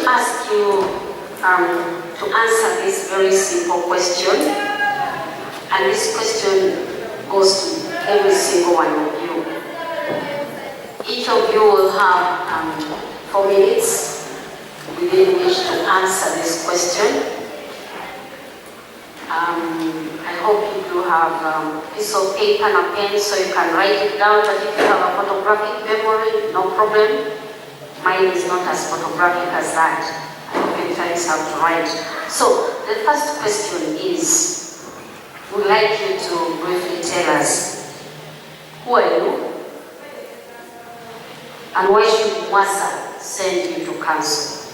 ask you to answer this very simple question, and this question goes to every single one of you. Each of you will have 4 minutes within which to answer this question. I hope you do have a piece of paper and a pen so you can write it down, but if you have a photographic memory, no problem. Mine is not as photographic as that. I oftentimes have to write. So the first question is, we'd like you to briefly tell us, who are you? And why should MUASA send you to council?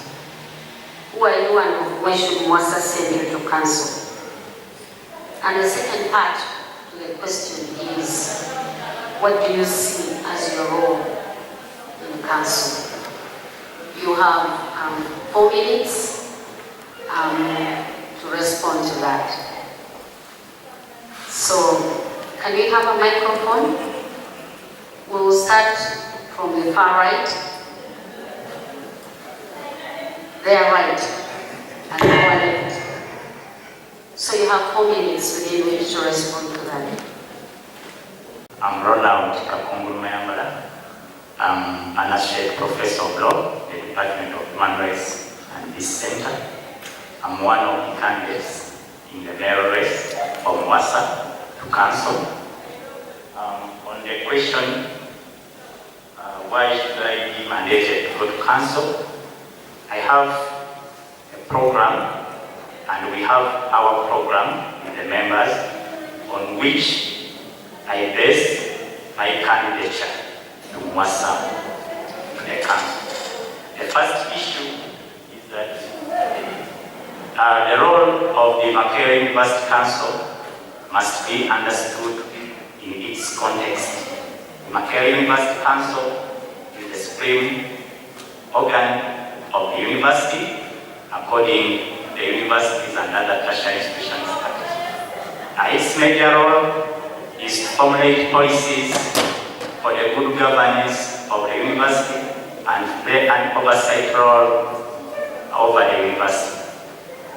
Who are you and why should MUASA send you to council? And the second part to the question is, what do you see as your role in council? You have 4 minutes to respond to that. So, can we have a microphone? We'll start from the far right. There, right, and our left. So you have 4 minutes within which to respond to that. I'm Ronald Kakungulu MAYAMBALA. I'm an associate professor of law in the Department of Human Rights and Peace Center. I'm one of the candidates in the mayoral race for MUASA to council. On the question, why should I be mandated to go to council? I have a program, and we have our program with the members on which I base my candidature to MUASA to the council. The first issue is that the role of the Makerere University Council must be understood in its context. The Makerere University Council is the supreme organ of the university according to the Universities and Other Tertiary Institutions Act. Its major role is to formulate policies for the good governance of the university and play an oversight role over the university.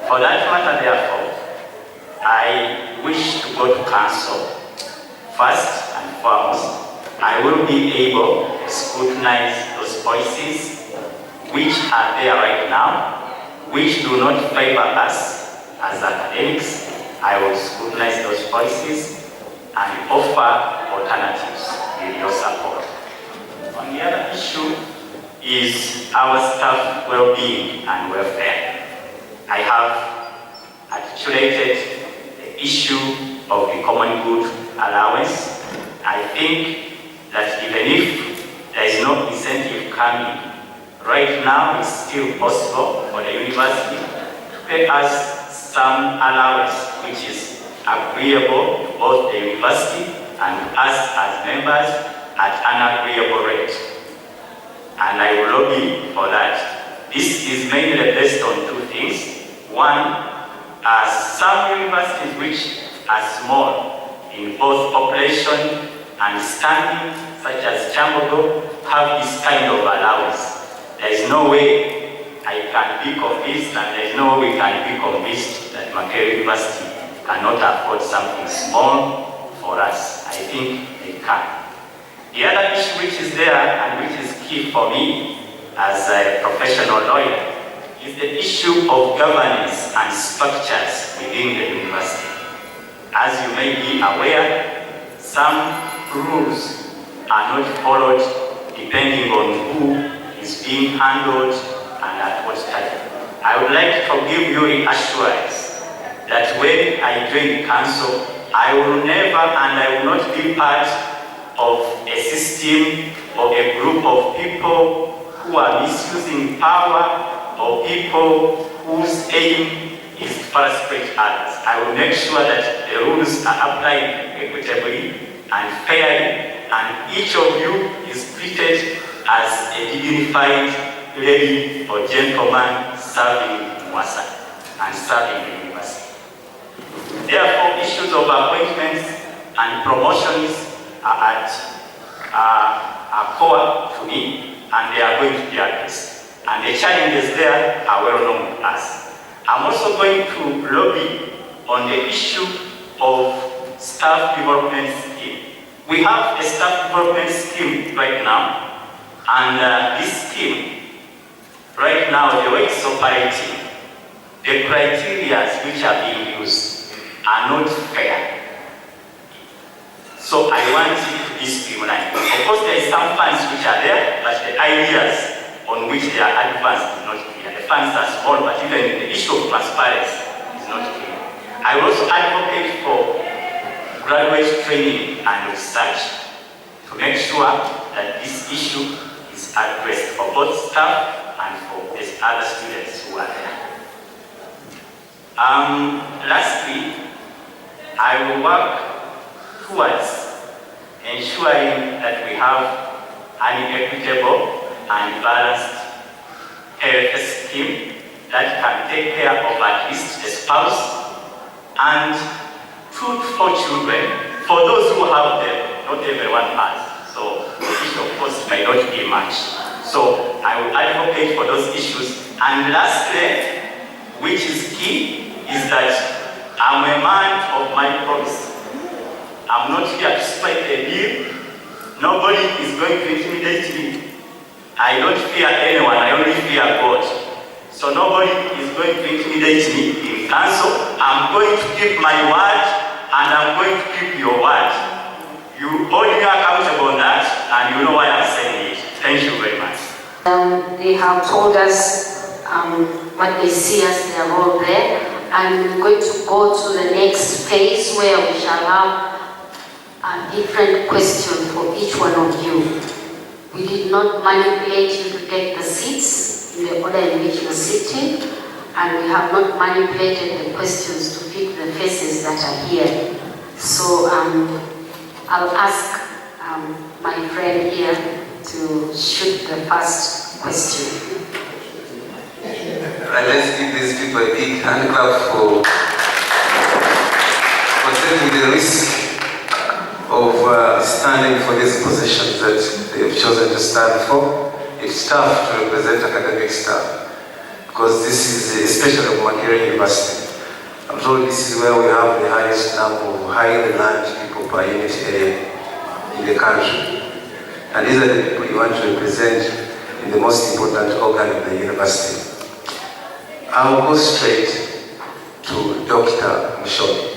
For that matter, therefore, I wish to go to council. First and foremost, I will be able to scrutinize those policies which are there right now, which do not favor us as academics. I will scrutinize those policies and offer alternatives with your support. On the other issue is our staff well-being and welfare. I have articulated the issue of the common good allowance. I think that even if there is no incentive coming, right now it's still possible for the university to pay us some allowance which is agreeable to both the university and us as members at an agreeable rate. And I will lobby for that. This is mainly based on 2 things. One, some universities which are small in both population and standing, such as Chambogo, have this kind of allowance. There is no way I can be convinced, and there is no way we can be convinced that Makerere University cannot afford something small for us. I think they can. The other issue which is there and which is key for me as a professional lawyer is the issue of governance and structures within the university. As you may be aware, some rules are not followed depending on who is being handled and at what time. I would like to give you an assurance that when I join council, I will never and I will not be part of a system or a group of people who are misusing power or people whose aim is to frustrate others. I will make sure that the rules are applied equitably and fairly, and each of you is treated as a dignified lady or gentleman serving MUASA and serving the university. Therefore, issues of appointments and promotions are core to me, and they are going to be addressed. and the challenges there are well known to us. I'm also going to lobby on the issue of staff development scheme. We have a staff development scheme right now, and this scheme, right now, the way it's operating, the criteria which are being used are not fair. So I want it to be streamlined. Of course, there is some funds which are there, but the ideas on which they are advanced is not clear. The funds are small, but even the issue of transparency is not clear. I also advocate for graduate training and research to make sure that this issue is addressed for both staff and for the other students who are there. Lastly, I will work towards ensuring that we have an equitable and balanced health scheme that can take care of at least the spouse and food for children, for those who have them. Not everyone has. So the issue, of course, may not be much. So I will advocate for those issues. And lastly, which is key, is that I'm a man of my promise. I'm not here to strike a deal. Nobody is going to intimidate me. I don't fear anyone, I only fear God. So nobody is going to intimidate me in council. I'm going to keep my word, and I'm going to keep your word. You hold me accountable on that, and you know why I'm saying it. Thank you very much. They have told us what they see as their role there, and we're going to go to the next phase where we shall have a different question for each one of you. We did not manipulate you to take the seats in the order in which you're sitting, and we have not manipulated the questions to fit the faces that are here. So I'll ask my friend here to shoot the first question. Right, let's give these people a big hand clap for taking the risk of standing for these positions that they've chosen to stand for. It's tough to represent academic staff, because this is especially of Makerere University. I'm told this is where we have the highest number of highly learned people per unit area in the country. And these are the people you want to represent in the most important organ of the university. I'll go straight to Dr. Mushomi.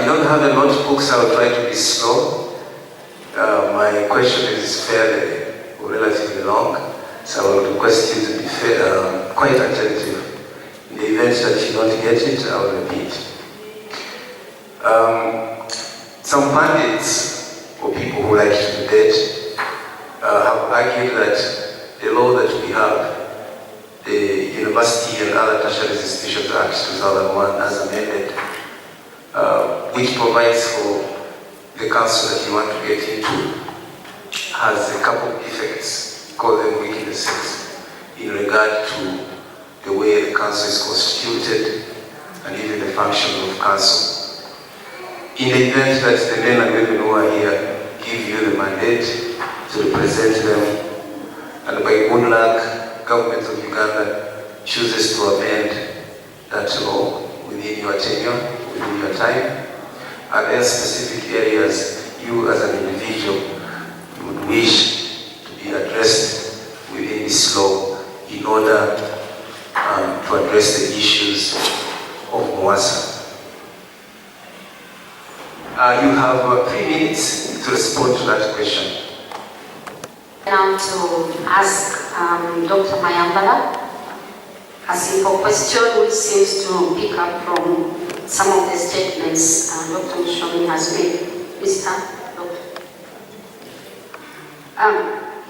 You don't have a notebook, so I'll try to be slow. My question is fairly or relatively long, so I will request you to be quite attentive. In the event that you don't get it, I will repeat. Some pundits, or people who like to debate, have argued that the law that we have, the University and Other Tertiary Institutions Act 2001 as amended, which provides for the council that you want to get into, has a couple of defects, call them weaknesses, in regard to the way the council is constituted and even the function of council. In the event that the men and women who are here give you the mandate to represent them, and by good luck, government of Uganda chooses to amend that law within your tenure, within your time, are there specific areas you as an individual would wish to be addressed within this law in order to address the issues of MUASA? You have 3 minutes to respond to that question. Now to ask Dr. Mayambala a simple question which seems to pick up from some of the statements Dr. Mushomi has made. Mr. Doctor.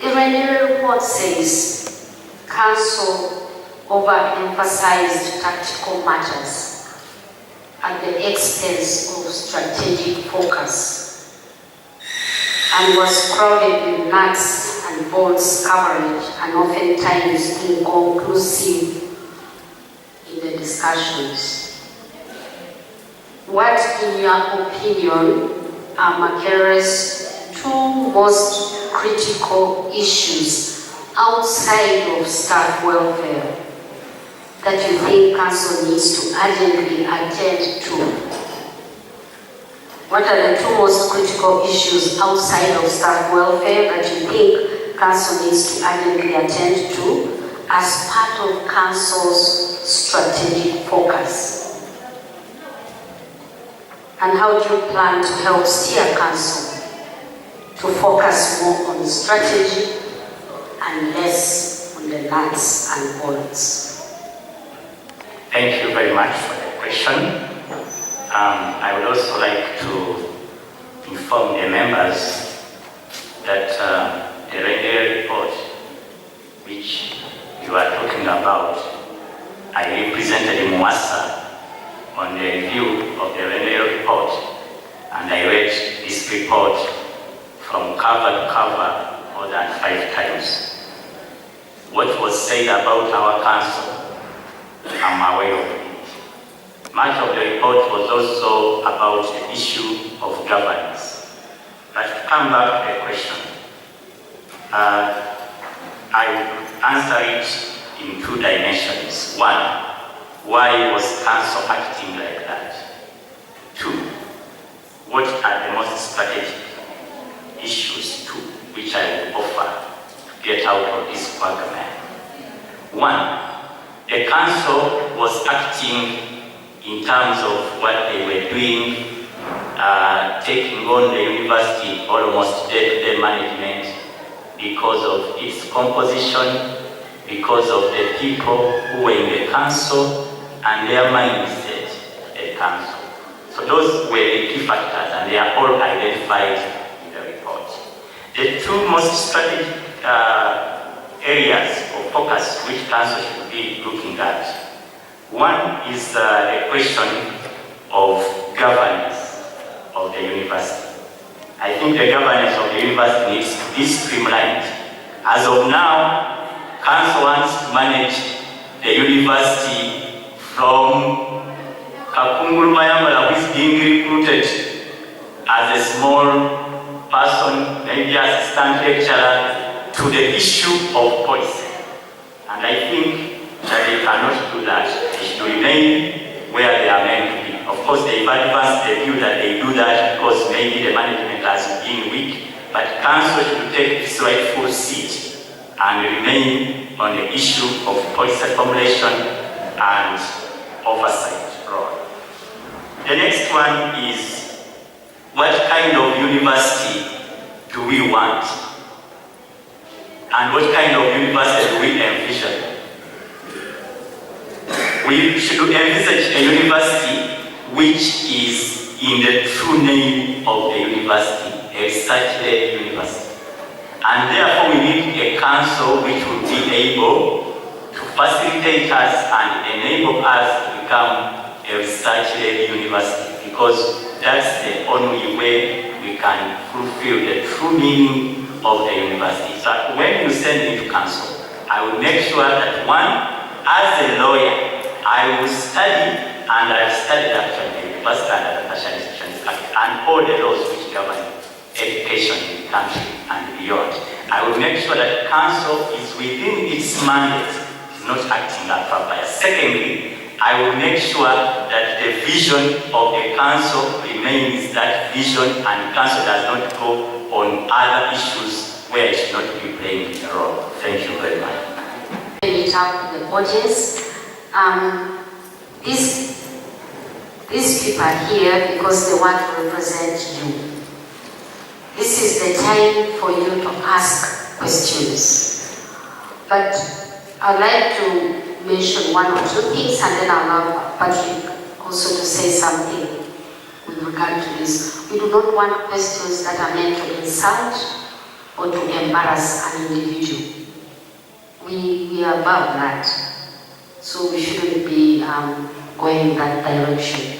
The Renewal report says Council overemphasized tactical matters at the expense of strategic focus and was crowded with nuts and bolts coverage and oftentimes inconclusive in the discussions. What, in your opinion, are Makerere's two most critical issues outside of staff welfare that you think council needs to urgently attend to? What are the two most critical issues outside of staff welfare that you think council needs to urgently attend to as part of council's strategic focus? And how do you plan to help steer council to focus more on strategy and less on the nuts and bolts? Thank you very much for the question. I would also like to inform the members that the Rendell report, which you are talking about, I represented MUASA on the review of the Rendell report, and I read this report from cover to cover more than 5 times. What was said about our council, I'm aware of it. Much of the report was also about the issue of governance. But to come back to the question, I would answer it in 2 dimensions. 1, why was council acting like that? 2, what are the most strategic issues too, which I will offer to get out of this quagmire? 1, the council was acting in terms of what they were doing, taking on the university almost day-to-day management because of its composition, because of the people who were in the council and their mindset at council. So those were the key factors, and they are all identified in the report. The 2 most strategic areas of focus which council should be looking at. 1 is the question of governance of the university. I think the governance of the university needs to be streamlined. As of now, council wants to manage the university from Kakungulu MAYAMBALA, who is being recruited as a small person, maybe assistant lecturer, to the issue of policy. And I think that they cannot do that. They should remain where they are meant to be. Of course, they've advanced the view that they do that because maybe the management has been weak, but council should take its rightful seat and remain on the issue of policy formulation and oversight role. The next one is, what kind of university do we want? And what kind of university do we envision? We should envisage a university which is in the true name of the university, a research-led university. And therefore we need a council which will be able to facilitate us and enable us to become a research-led university, because that's the only way we can fulfill the true meaning of the university. So when you send me to council, I will make sure that 1, as a lawyer, I will study, and I've studied actually the University and Tertiary Institutions Act and all the laws which govern education in the country and beyond. I will make sure that council is within its mandate, is not acting like a bias. Secondly, I will make sure that the vision of the council remains that vision, and council does not go on other issues where it should not be playing a role. Thank you very much. It out to the audience. These people are here because they want to represent you. This is the time for you to ask questions. But I'd like to mention 1 or 2 things, and then I'll allow Patrick also to say something with regard to this. We do not want questions that are meant to insult or to embarrass an individual. We are above that. So we shouldn't be going in that direction.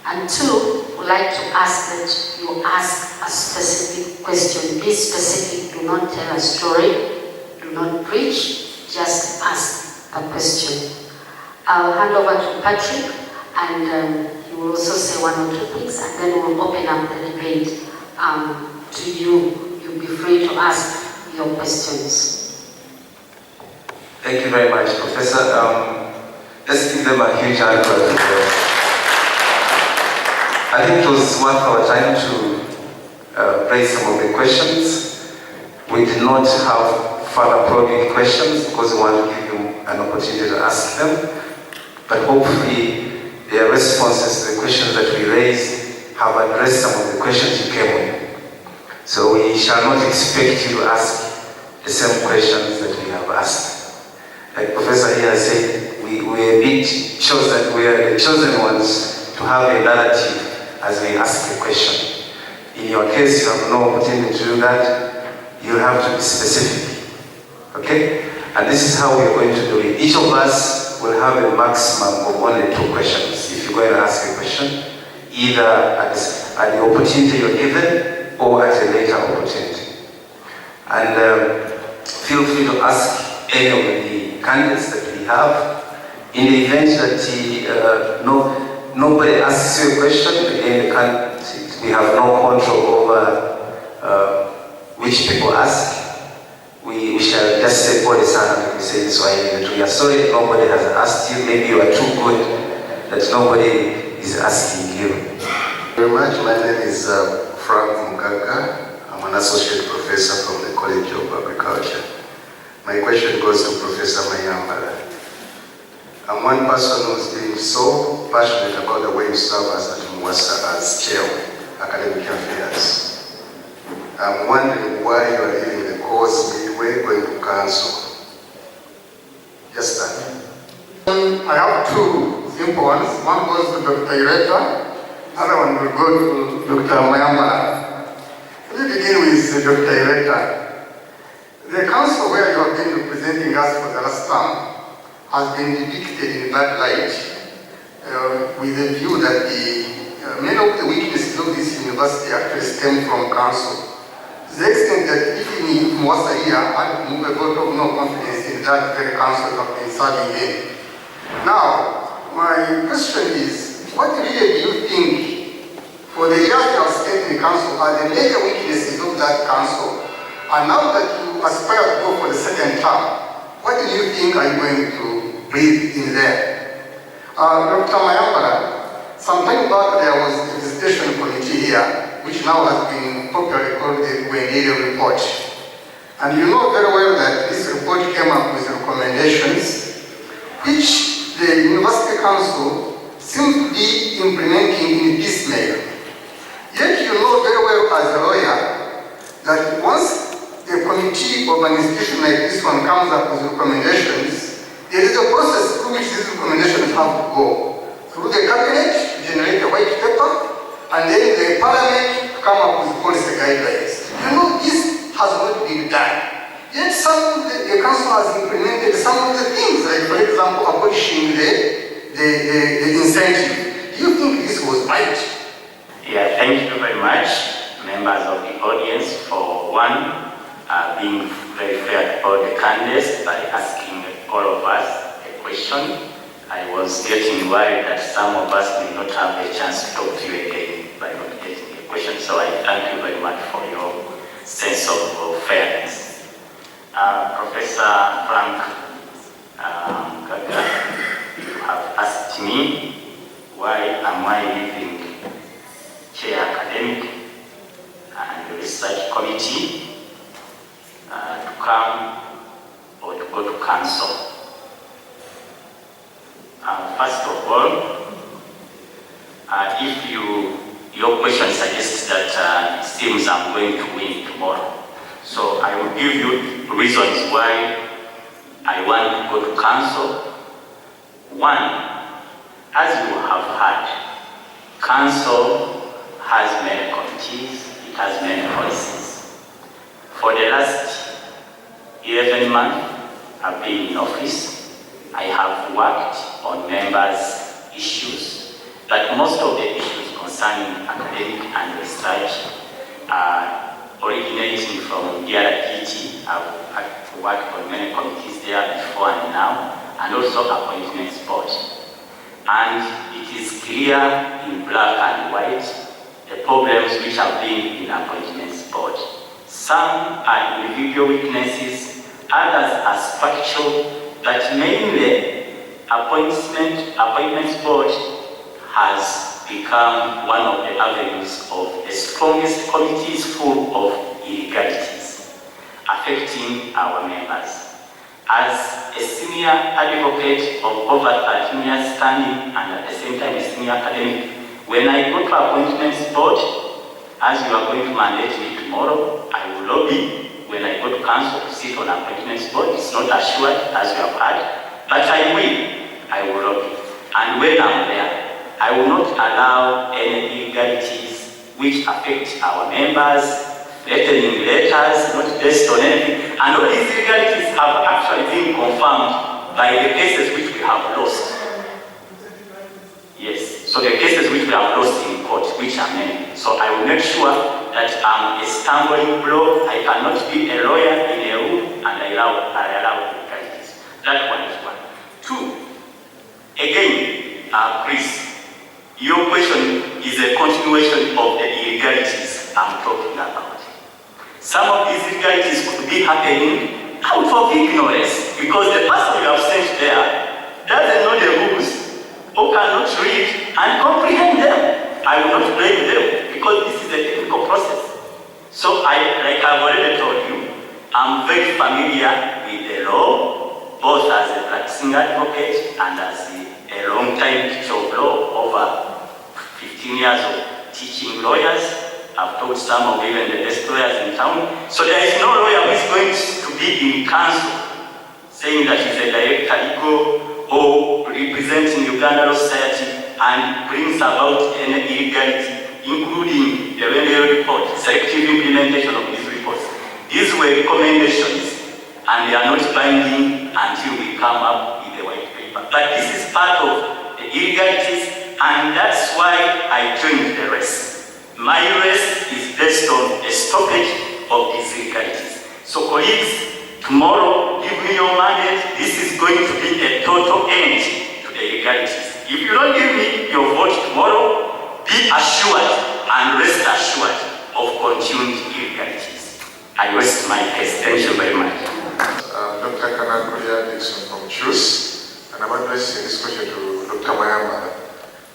And 2, we'd like to ask that you ask a specific question. Be specific, do not tell a story, do not preach, just ask a question. I'll hand over to Patrick, and he will also say 1 or 2 things, and then we'll open up the debate to you. You'll be free to ask your questions. Thank you very much, Professor. Let's give them a huge hand. I think it was worth our time to raise some of the questions. We did not have further probing questions because we want to give you an opportunity to ask them. But hopefully, their responses to the questions that we raised have addressed some of the questions you came with. So we shall not expect you to ask the same questions that we have asked. Like Professor here said, we are a bit chosen, we are the chosen ones to have a narrative as we ask a question. In your case, you have no opportunity to do that. You have to be specific. Okay? And this is how we are going to do it. Each of us will have a maximum of only 2 questions. If you're going to ask a question, either at the opportunity you're given or at a later opportunity. And feel free to ask any of the candidates that we have. In the event that nobody asks you a question, again, we have no control over which people ask. We shall just say pole sana, like we say in Swahili, that we are sorry that nobody has asked you. Maybe you are too good that nobody is asking you. Thank you very much. My name is Frank Mugaga. I'm an associate professor from the College of Agriculture. My question goes to Professor Mayambala. I'm one person who's been so passionate about the way you serve us at MUASA as chair of academic affairs. I'm wondering why you are leaving the course midway going to council. Just that. I have 2 simple ones. One goes to Dr. Ireta, other one will go to Dr. Mayambala. Let me begin with Dr. Ireta. The council where you have been representing us for the last term has been depicted in that light with the view that many of the weaknesses of this university actually stem from council. To the extent that even if MUASA here had a vote of no confidence in that very council have been serving in. Now, my question is, what really do you think, for the years you have spent in the council, are the major weaknesses of that council? And now that you aspire to go for the 2nd term, what do you think are you going to breathe in there? Dr. Mayambala, some time back there was a visitation committee here, which now has been popularly called the Wendigo report. And you know very well that this report came up with recommendations, which the University Council seems to be implementing in piecemeal. Yet you know very well as a lawyer that once a committee of an institution like this one comes up with recommendations, there is a process through which these recommendations have to go. Through the cabinet to generate a white paper, and then the parliament to come up with policy guidelines. You know, this has not been done. Yet the council has implemented some of the things, like for example, abolishing the incentive. Do you think this was right? Yeah, thank you very much, members of the audience, for being very fair about the candidates by asking all of us a question. I was getting worried that some of us may not have the chance to talk to you again by not getting a question. So I thank you very much for your sense of fairness. Professor Frank Gaga, you have asked me why am I leaving Chair Academic and the Research Committee to come or to go to council. First of all, if your question suggests that it seems I'm going to win tomorrow, so I will give you reasons why I want to go to council. One, as you have heard, council has many committees, it has many policies. For the last 11 months I've been in office, I have worked on members' issues, but most of the issues concerning academic and research are originating from DRPT. I've worked on many committees there before and now, and also appointments board. And it is clear in black and white the problems which have been in appointments board. Some are individual weaknesses, others are structural, but mainly appointments board has become one of the avenues of the strongest committees full of illegalities affecting our members. As a senior advocate of over 13 years standing and at the same time a senior academic, when I go to appointments board, as you are going to mandate me tomorrow, I will lobby. When I go to council to sit on appointments board, it's not assured as you have heard, but I will lobby. And when I'm there, I will not allow any illegalities which affect our members, threatening letters, not based on anything. And all these illegalities have actually been confirmed by the cases which we have lost. Yes, so the cases which we have lost in court, which are many. So I will make sure that I'm a stumbling block. I cannot be a lawyer in a room and I allow illegalities. That one is one. Two, again, Chris, your question is a continuation of the illegalities I'm talking about. Some of these illegalities could be happening out of ignorance because the person you have sent there doesn't know the rules or cannot read and comprehend them. I will not blame them because this is a technical process. So like I've already told you, I'm very familiar with the law, both as a practicing advocate and as a long-time teacher of law, over 15 years of teaching lawyers. I've taught some of even the best lawyers in town. So there is no lawyer who is going to be in council saying that he's a director legal or representing Uganda Law Society and brings about any illegality, including the remedial report, selective implementation of these reports. These were recommendations and they are not binding until we come up with a white paper. But this is part of the illegalities and that's why I joined the race. My race is based on a stoppage of these illegalities. So colleagues, tomorrow, give me your mandate. This is going to be a total end to the illegalities. If you don't give me your vote tomorrow, be assured and rest assured of continued illegalities. I rest my case. Thank you very much. Dr. Kakungulu Dixon from CHUS, and I'm addressing this question to Dr. Mayambala.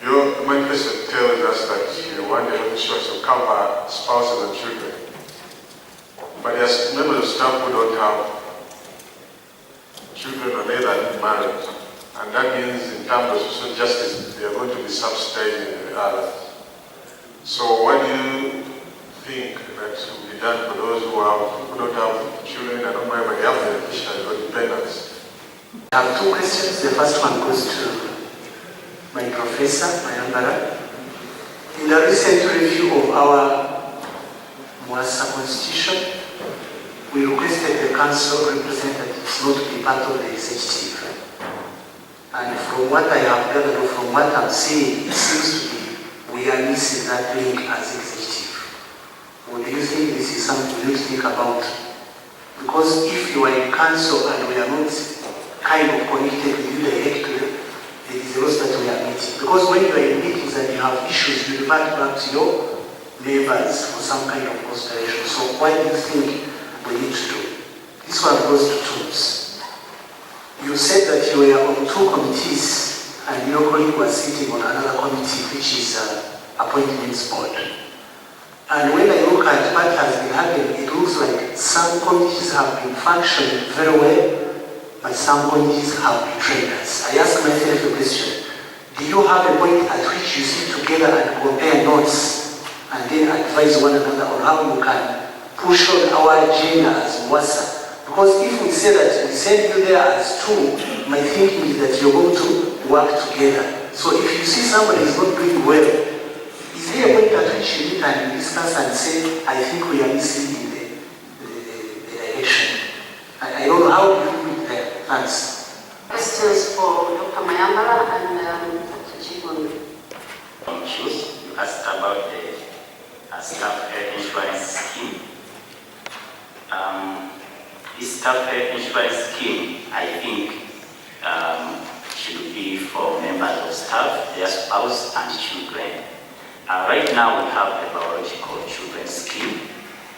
Your manifesto tells us that you want the health insurance to cover spouses and children. But there's members of staff who don't have children or neither married. And that means in terms of social justice, they are going to be subsidizing the others. So what do you think that should be done for those who don't have children and don't marry, but they have beneficiaries or dependents? I have two questions. The first one goes to my Professor Mayambala. In the recent review of our MUASA constitution, we requested the council representatives not to be part of the executive. And from what I have gathered or from what I'm seeing, it seems to be we are missing that link as executive. Or do you think this is something you think about? Because if you are in council and we are not kind of connected with you directly, there is a loss that we are meeting. Because when you are in meetings and you have issues, you revert back to your neighbors for some kind of consideration. So what do you think we need to do? This one goes to tools. You said that you were on two committees and your colleague was sitting on another committee, which is appointments board. And when I look at what has been happening, it looks like some committees have been functioning very well, but some committees have betrayed us. I ask myself a question. Do you have a point at which you sit together and compare notes and then advise one another on how you can push on our agenda as MUASA? Because if we say that we send you there as two, my thinking is that you're going to work together. So if you see somebody is not doing well, is there a point at which you meet and discuss and say, I think we are missing in the direction? I don't know how you do it there. Thanks. Questions for Dr. Mayambala and Dr. Chibun. You asked about the staff health insurance scheme. This staff health insurance scheme, I think, should be for members of staff, their spouse, and children. Right now we have the biological children scheme,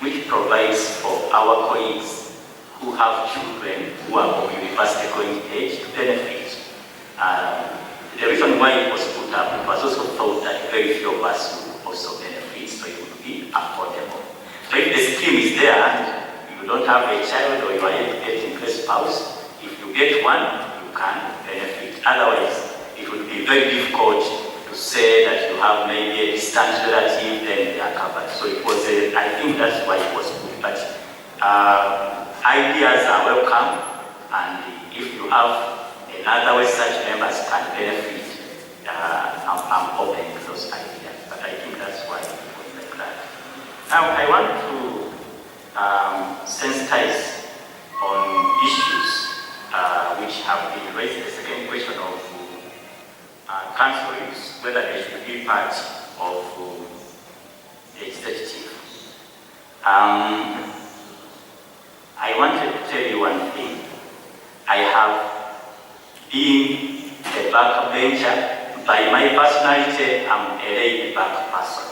which provides for our colleagues who have children who are of university going age to benefit. The reason why it was put up, it was also thought that very few of us would also benefit, so it would be affordable. So if the scheme is there and you don't have a child or you are educating a spouse, if you get one, you can benefit. Otherwise, it would be very difficult to say that you have maybe a distant relative, then they are covered. So it was I think that's why it was put. But ideas are welcome, and if you have another way such members can benefit, I'm open to those ideas. But I think that's why it was like that. Now I want to sensitize on issues which have been raised. The second question of council use, whether they should be part of the executive. I wanted to tell you one thing. I have been a backbencher. By my personality, I'm a laid back person.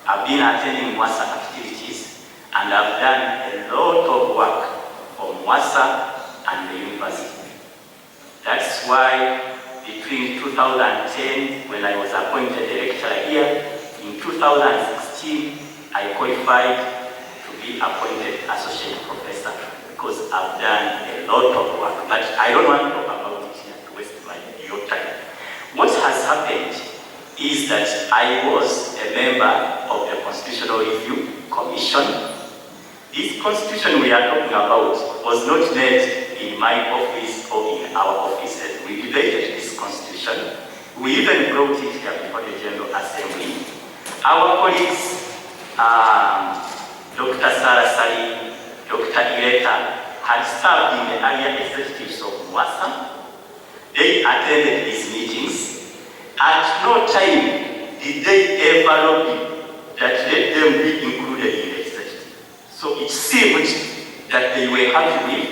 I've been attending MUASA activities, and I've done a lot of work for MUASA and the university. That's why between 2010, when I was appointed a lecturer here, in 2016, I qualified to be appointed associate professor because I've done a lot of work. But I don't want to talk about it here to waste your time. What has happened is that I was a member of the Constitutional Review Commission. This constitution we are talking about was not made in my office or in our offices. We debated this constitution. We even brought it here before the General Assembly. Our colleagues, Dr. Sarah Sali, Dr. Ireta, had served in the earlier executives of MUASA. They attended these meetings. At no time did they ever lobby that let them be included in the executive. So it seemed that they were happy with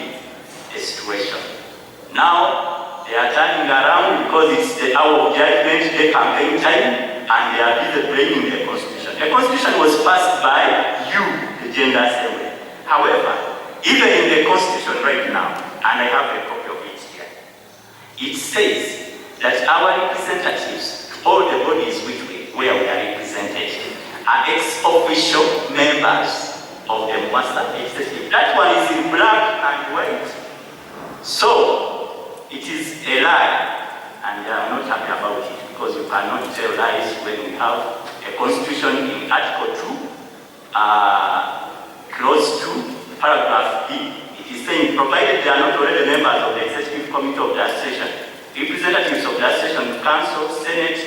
the situation. Now they are turning around because it's the hour of judgment, the campaign time, and they are busy blaming the Constitution. The Constitution was passed by you, the General Assembly. However, even in the Constitution right now, and I have a copy of it here, it says that our representatives, all the bodies where we are represented, are ex-official members of the MUASA executive. That one is in black and white. So, it is a lie, and I'm not happy about it, because you cannot tell lies when we have a constitution in Article 2, Clause 2, Paragraph B. It is saying, provided they are not already members of the Executive Committee of the Association, representatives of the Association, Council, Senate,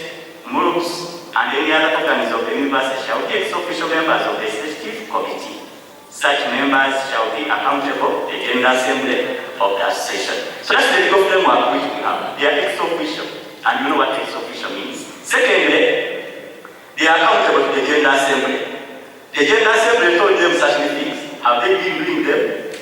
MURUPS, and any other organs of the university shall be ex-official members of the Executive Committee. Such members shall be accountable to the General Assembly of the Association. So that's the legal framework which we have. They are ex-official, and you know what ex-official means. Secondly, they are accountable to the General Assembly. The General Assembly told them certain things. Have they been doing them?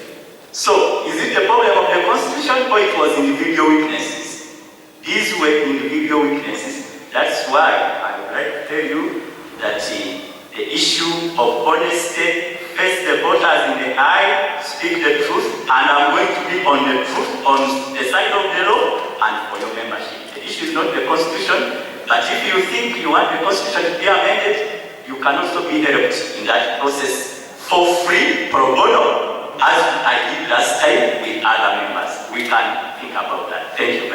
So, is it the problem of the Constitution, or it was individual weaknesses? These were individual weaknesses. That's why I would like to tell you that the issue of honesty, face the voters in the eye, speak the truth, and I'm going to be on the truth, on the side of the law, and for your membership. The issue is not the Constitution, but if you think you want the Constitution to be amended, you can also be helped in that process for free, pro bono, as I did last time with other members. We can think about that. Thank you.